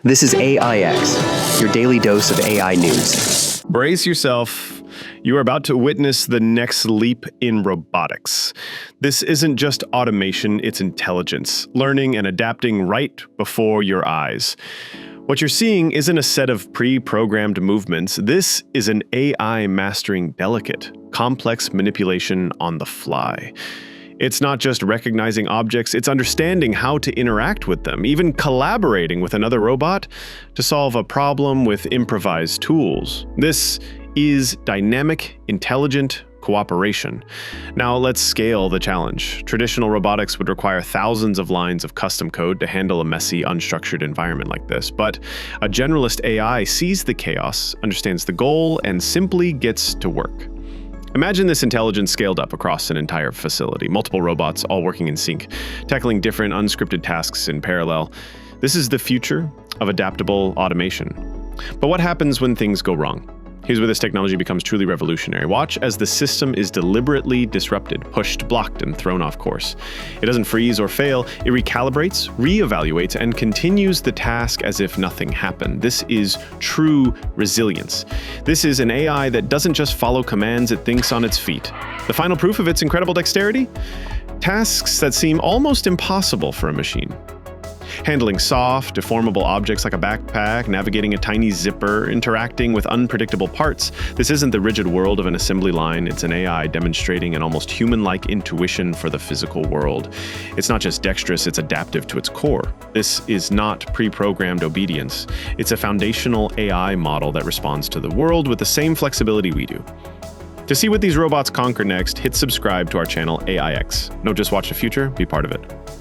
This is AIX, your daily dose of AI news. Brace yourself. You are about to witness the next leap in robotics. This isn't just automation, it's intelligence, learning and adapting right before your eyes. What you're seeing isn't a set of pre-programmed movements. This is an AI mastering delicate, complex manipulation on the fly. It's not just recognizing objects, it's understanding how to interact with them, even collaborating with another robot to solve a problem with improvised tools. This is dynamic, intelligent cooperation. Now let's scale the challenge. Traditional robotics would require thousands of lines of custom code to handle a messy, unstructured environment like this, but a generalist AI sees the chaos, understands the goal, and simply gets to work. Imagine this intelligence scaled up across an entire facility, multiple robots all working in sync, tackling different unscripted tasks in parallel. This is the future of adaptable automation. But what happens when things go wrong? Here's where this technology becomes truly revolutionary. Watch as the system is deliberately disrupted, pushed, blocked, and thrown off course. It doesn't freeze or fail, it recalibrates, reevaluates, and continues the task as if nothing happened. This is true resilience. This is an AI that doesn't just follow commands, it thinks on its feet. The final proof of its incredible dexterity? Tasks that seem almost impossible for a machine. Handling soft, deformable objects like a backpack, navigating a tiny zipper, interacting with unpredictable parts. This isn't the rigid world of an assembly line, it's an AI demonstrating an almost human-like intuition for the physical world. It's not just dexterous, it's adaptive to its core. This is not pre-programmed obedience. It's a foundational AI model that responds to the world with the same flexibility we do. To see what these robots conquer next, hit subscribe to our channel AIX. Don't just watch the future, be part of it.